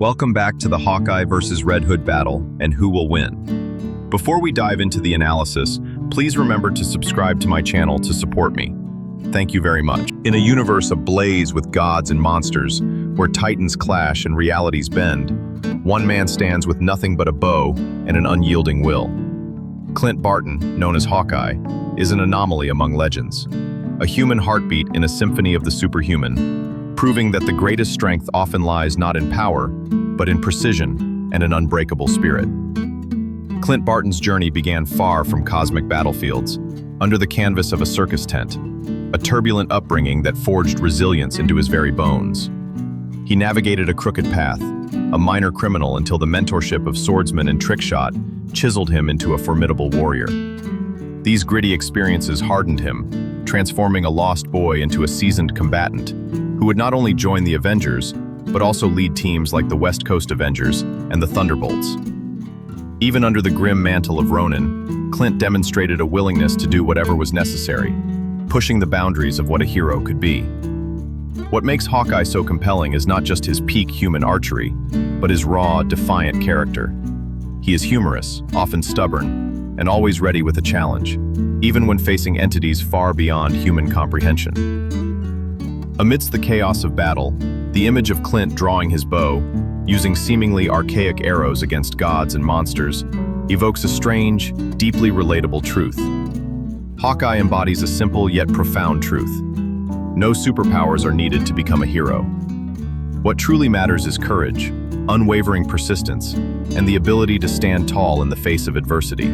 Welcome back to the Hawkeye versus Red Hood battle and who will win. Before we dive into the analysis, please remember to subscribe to my channel to support me. Thank you very much. In a universe ablaze with gods and monsters, where titans clash and realities bend, one man stands with nothing but a bow and an unyielding will. Clint Barton, known as Hawkeye, is an anomaly among legends. A human heartbeat in a symphony of the superhuman, proving that the greatest strength often lies not in power, but in precision and an unbreakable spirit. Clint Barton's journey began far from cosmic battlefields, under the canvas of a circus tent, a turbulent upbringing that forged resilience into his very bones. He navigated a crooked path, a minor criminal until the mentorship of swordsman and trickshot chiseled him into a formidable warrior. These gritty experiences hardened him, transforming a lost boy into a seasoned combatant who would not only join the Avengers, but also lead teams like the West Coast Avengers and the Thunderbolts. Even under the grim mantle of Ronin, Clint demonstrated a willingness to do whatever was necessary, pushing the boundaries of what a hero could be. What makes Hawkeye so compelling is not just his peak human archery, but his raw, defiant character. He is humorous, often stubborn, and always ready with a challenge, even when facing entities far beyond human comprehension. Amidst the chaos of battle, the image of Clint drawing his bow, using seemingly archaic arrows against gods and monsters, evokes a strange, deeply relatable truth. Hawkeye embodies a simple yet profound truth. No superpowers are needed to become a hero. What truly matters is courage, unwavering persistence, and the ability to stand tall in the face of adversity.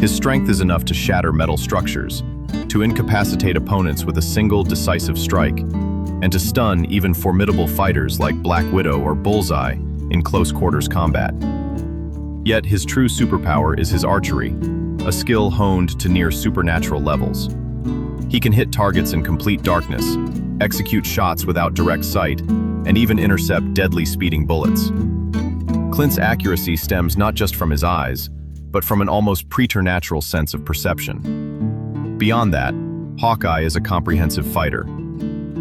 His strength is enough to shatter metal structures, to incapacitate opponents with a single decisive strike, and to stun even formidable fighters like Black Widow or Bullseye in close quarters combat. Yet his true superpower is his archery, a skill honed to near supernatural levels. He can hit targets in complete darkness, execute shots without direct sight, and even intercept deadly speeding bullets. Clint's accuracy stems not just from his eyes, but from an almost preternatural sense of perception. Beyond that, Hawkeye is a comprehensive fighter.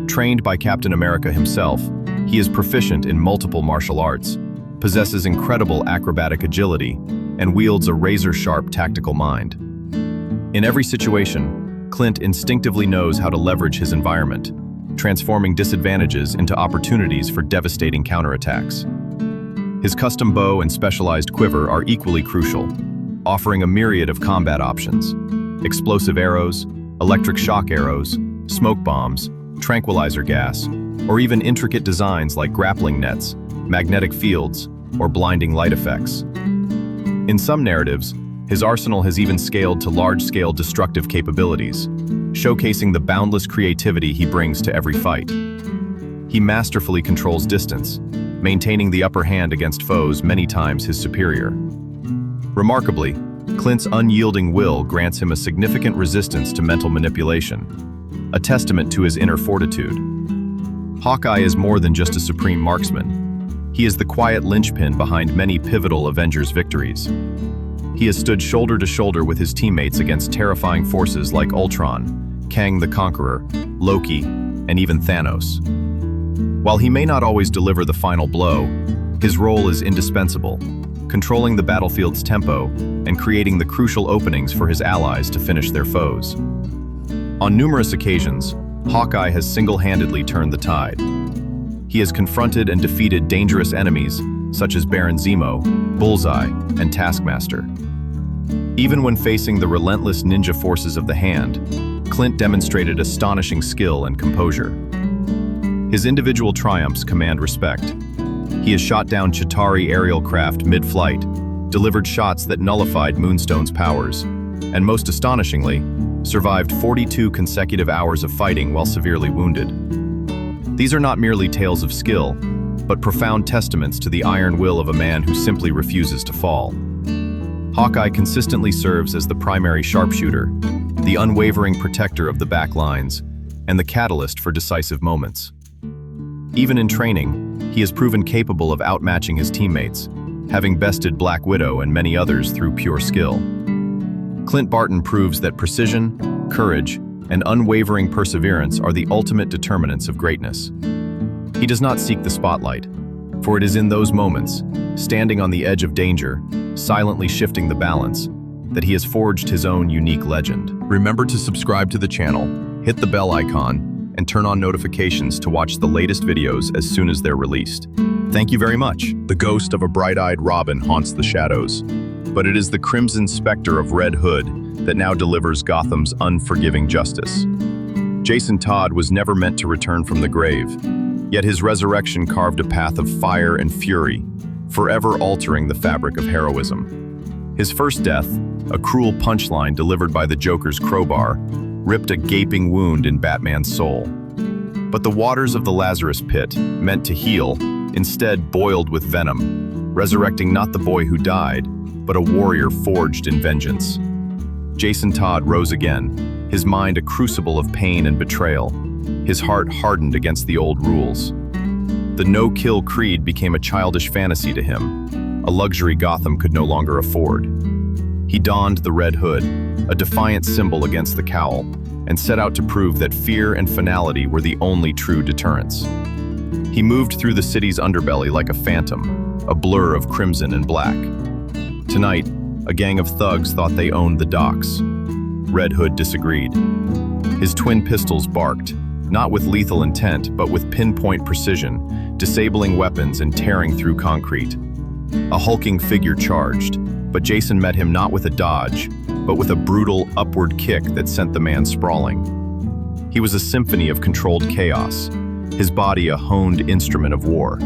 Trained by Captain America himself, he is proficient in multiple martial arts, possesses incredible acrobatic agility, and wields a razor-sharp tactical mind. In every situation, Clint instinctively knows how to leverage his environment, transforming disadvantages into opportunities for devastating counterattacks. His custom bow and specialized quiver are equally crucial, offering a myriad of combat options: explosive arrows, electric shock arrows, smoke bombs, tranquilizer gas, or even intricate designs like grappling nets, magnetic fields, or blinding light effects. In some narratives, his arsenal has even scaled to large-scale destructive capabilities, showcasing the boundless creativity he brings to every fight. He masterfully controls distance, maintaining the upper hand against foes many times his superior. Remarkably, Clint's unyielding will grants him a significant resistance to mental manipulation, a testament to his inner fortitude. Hawkeye is more than just a supreme marksman. He is the quiet linchpin behind many pivotal Avengers victories. He has stood shoulder to shoulder with his teammates against terrifying forces like Ultron, Kang the Conqueror, Loki, and even Thanos. While he may not always deliver the final blow, his role is indispensable, controlling the battlefield's tempo and creating the crucial openings for his allies to finish their foes. On numerous occasions, Hawkeye has single-handedly turned the tide. He has confronted and defeated dangerous enemies such as Baron Zemo, Bullseye, and Taskmaster. Even when facing the relentless ninja forces of the Hand, Clint demonstrated astonishing skill and composure. His individual triumphs command respect. He has shot down Chitauri aerial craft mid-flight, delivered shots that nullified Moonstone's powers, and most astonishingly, survived 42 consecutive hours of fighting while severely wounded. These are not merely tales of skill, but profound testaments to the iron will of a man who simply refuses to fall. Hawkeye consistently serves as the primary sharpshooter, the unwavering protector of the back lines, and the catalyst for decisive moments. Even in training, he has proven capable of outmatching his teammates, having bested Black Widow and many others through pure skill. Clint Barton proves that precision, courage, and unwavering perseverance are the ultimate determinants of greatness. He does not seek the spotlight. For it is in those moments, standing on the edge of danger, silently shifting the balance, that he has forged his own unique legend. Remember to subscribe to the channel, hit the bell icon, and turn on notifications to watch the latest videos as soon as they're released. Thank you very much. The ghost of a bright-eyed Robin haunts the shadows, but it is the crimson specter of Red Hood that now delivers Gotham's unforgiving justice. Jason Todd was never meant to return from the grave, yet his resurrection carved a path of fire and fury, forever altering the fabric of heroism. His first death, a cruel punchline delivered by the Joker's crowbar, ripped a gaping wound in Batman's soul. But the waters of the Lazarus Pit, meant to heal, instead boiled with venom, resurrecting not the boy who died, but a warrior forged in vengeance. Jason Todd rose again, his mind a crucible of pain and betrayal, his heart hardened against the old rules. The no-kill creed became a childish fantasy to him, a luxury Gotham could no longer afford. He donned the Red Hood, a defiant symbol against the cowl, and set out to prove that fear and finality were the only true deterrents. He moved through the city's underbelly like a phantom, a blur of crimson and black. Tonight, a gang of thugs thought they owned the docks. Red Hood disagreed. His twin pistols barked, not with lethal intent, but with pinpoint precision, disabling weapons and tearing through concrete. A hulking figure charged, but Jason met him not with a dodge, but with a brutal upward kick that sent the man sprawling. He was a symphony of controlled chaos, his body a honed instrument of war.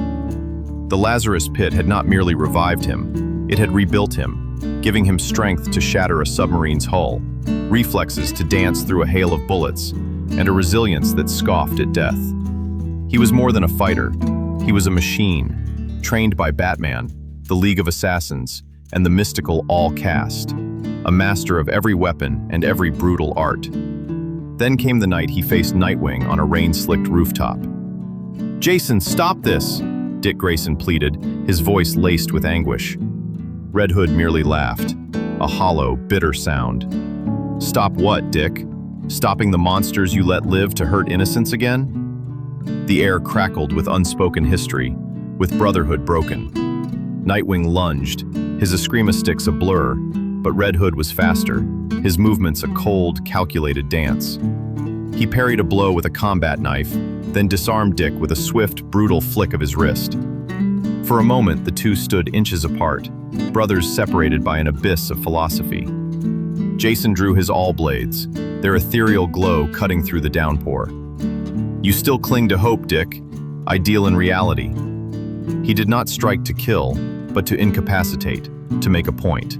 The Lazarus Pit had not merely revived him, it had rebuilt him, giving him strength to shatter a submarine's hull, reflexes to dance through a hail of bullets, and a resilience that scoffed at death. He was more than a fighter. He was a machine, trained by Batman, the League of Assassins, and the mystical All-Caste, a master of every weapon and every brutal art. Then came the night he faced Nightwing on a rain-slicked rooftop. "Jason, stop this!" Dick Grayson pleaded, his voice laced with anguish. Red Hood merely laughed, a hollow, bitter sound. "Stop what, Dick? Stopping the monsters you let live to hurt innocents again?" The air crackled with unspoken history, with brotherhood broken. Nightwing lunged, his eskrima sticks a blur, but Red Hood was faster, his movements a cold, calculated dance. He parried a blow with a combat knife, then disarmed Dick with a swift, brutal flick of his wrist. For a moment, the two stood inches apart, brothers separated by an abyss of philosophy. Jason drew his all blades, their ethereal glow cutting through the downpour. "You still cling to hope, Dick. Ideal in reality." He did not strike to kill, but to incapacitate, to make a point.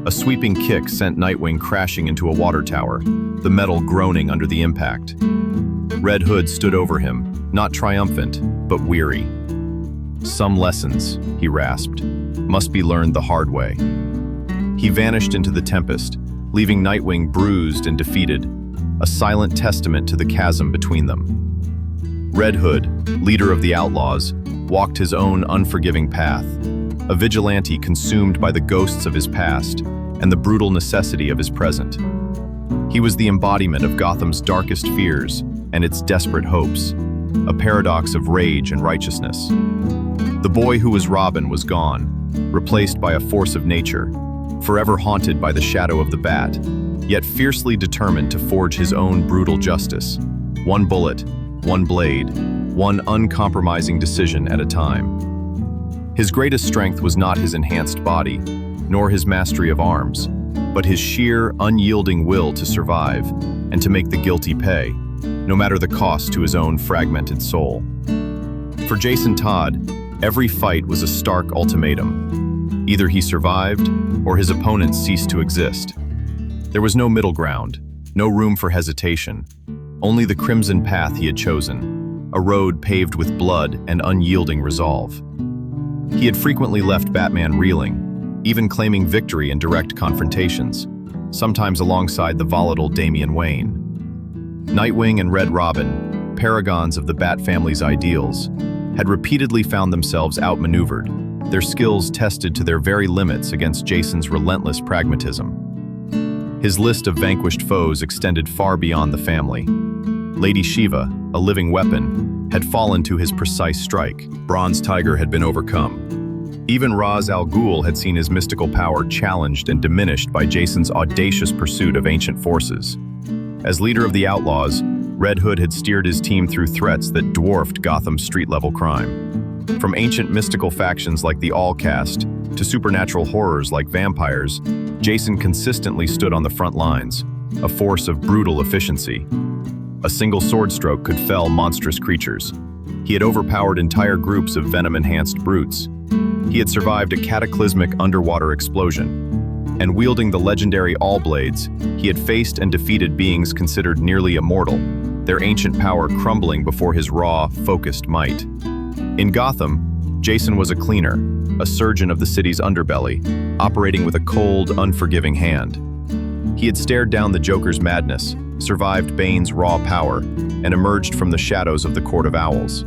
A sweeping kick sent Nightwing crashing into a water tower, the metal groaning under the impact. Red Hood stood over him, not triumphant, but weary. "Some lessons," he rasped, "must be learned the hard way." He vanished into the tempest, leaving Nightwing bruised and defeated, a silent testament to the chasm between them. Red Hood, leader of the outlaws, walked his own unforgiving path, a vigilante consumed by the ghosts of his past and the brutal necessity of his present. He was the embodiment of Gotham's darkest fears and its desperate hopes, a paradox of rage and righteousness. The boy who was Robin was gone, replaced by a force of nature, forever haunted by the shadow of the bat, yet fiercely determined to forge his own brutal justice, one bullet, one blade, one uncompromising decision at a time. His greatest strength was not his enhanced body, nor his mastery of arms, but his sheer, unyielding will to survive and to make the guilty pay, no matter the cost to his own fragmented soul. For Jason Todd, every fight was a stark ultimatum. Either he survived, or his opponents ceased to exist. There was no middle ground, no room for hesitation, only the crimson path he had chosen, a road paved with blood and unyielding resolve. He had frequently left Batman reeling, even claiming victory in direct confrontations, sometimes alongside the volatile Damian Wayne. Nightwing and Red Robin, paragons of the Bat family's ideals, had repeatedly found themselves outmaneuvered, their skills tested to their very limits against Jason's relentless pragmatism. His list of vanquished foes extended far beyond the family. Lady Shiva, a living weapon, had fallen to his precise strike. Bronze Tiger had been overcome. Even Ra's al Ghul had seen his mystical power challenged and diminished by Jason's audacious pursuit of ancient forces. As leader of the Outlaws, Red Hood had steered his team through threats that dwarfed Gotham's street-level crime. From ancient mystical factions like the All-Caste to supernatural horrors like vampires, Jason consistently stood on the front lines, a force of brutal efficiency. A single sword stroke could fell monstrous creatures. He had overpowered entire groups of venom-enhanced brutes. He had survived a cataclysmic underwater explosion. And wielding the legendary All Blades, he had faced and defeated beings considered nearly immortal, their ancient power crumbling before his raw, focused might. In Gotham, Jason was a cleaner, a surgeon of the city's underbelly, operating with a cold, unforgiving hand. He had stared down the Joker's madness, survived Bane's raw power, and emerged from the shadows of the Court of Owls.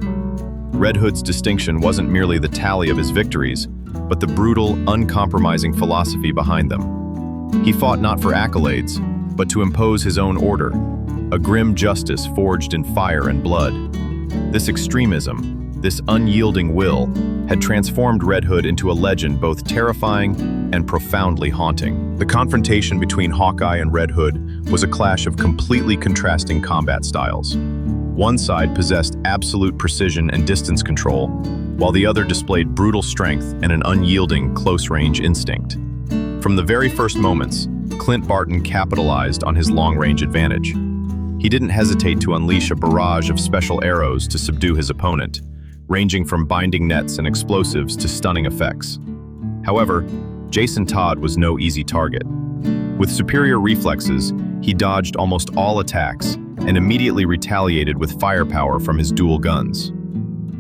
Red Hood's distinction wasn't merely the tally of his victories, but the brutal, uncompromising philosophy behind them. He fought not for accolades, but to impose his own order, a grim justice forged in fire and blood. This extremism, this unyielding will, had transformed Red Hood into a legend both terrifying and profoundly haunting. The confrontation between Hawkeye and Red Hood was a clash of completely contrasting combat styles. One side possessed absolute precision and distance control, while the other displayed brutal strength and an unyielding close-range instinct. From the very first moments, Clint Barton capitalized on his long-range advantage. He didn't hesitate to unleash a barrage of special arrows to subdue his opponent, ranging from binding nets and explosives to stunning effects. However, Jason Todd was no easy target. With superior reflexes, he dodged almost all attacks and immediately retaliated with firepower from his dual guns.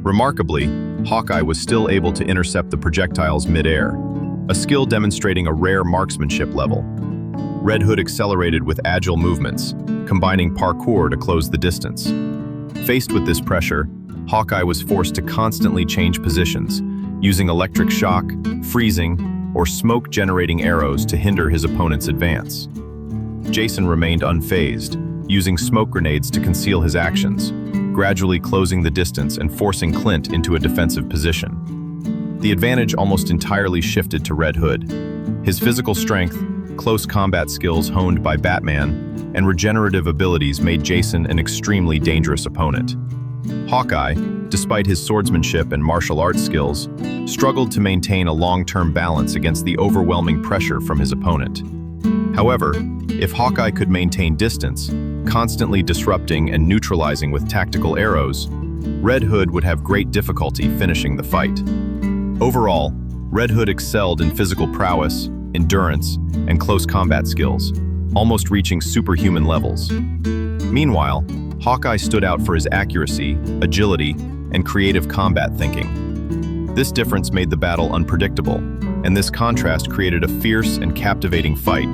Remarkably, Hawkeye was still able to intercept the projectiles mid-air, a skill demonstrating a rare marksmanship level. Red Hood accelerated with agile movements, combining parkour to close the distance. Faced with this pressure, Hawkeye was forced to constantly change positions, using electric shock, freezing, or smoke-generating arrows to hinder his opponent's advance. Jason remained unfazed, using smoke grenades to conceal his actions, gradually closing the distance and forcing Clint into a defensive position. The advantage almost entirely shifted to Red Hood. His physical strength, close combat skills honed by Batman, and regenerative abilities made Jason an extremely dangerous opponent. Hawkeye, despite his swordsmanship and martial arts skills, struggled to maintain a long-term balance against the overwhelming pressure from his opponent. However, if Hawkeye could maintain distance, constantly disrupting and neutralizing with tactical arrows, Red Hood would have great difficulty finishing the fight. Overall, Red Hood excelled in physical prowess, endurance, and close combat skills, almost reaching superhuman levels. Meanwhile, Hawkeye stood out for his accuracy, agility, and creative combat thinking. This difference made the battle unpredictable, and this contrast created a fierce and captivating fight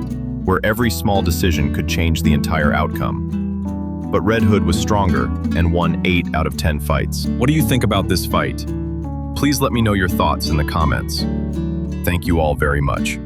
where every small decision could change the entire outcome. But Red Hood was stronger and won 8 out of 10 fights. What do you think about this fight? Please let me know your thoughts in the comments. Thank you all very much.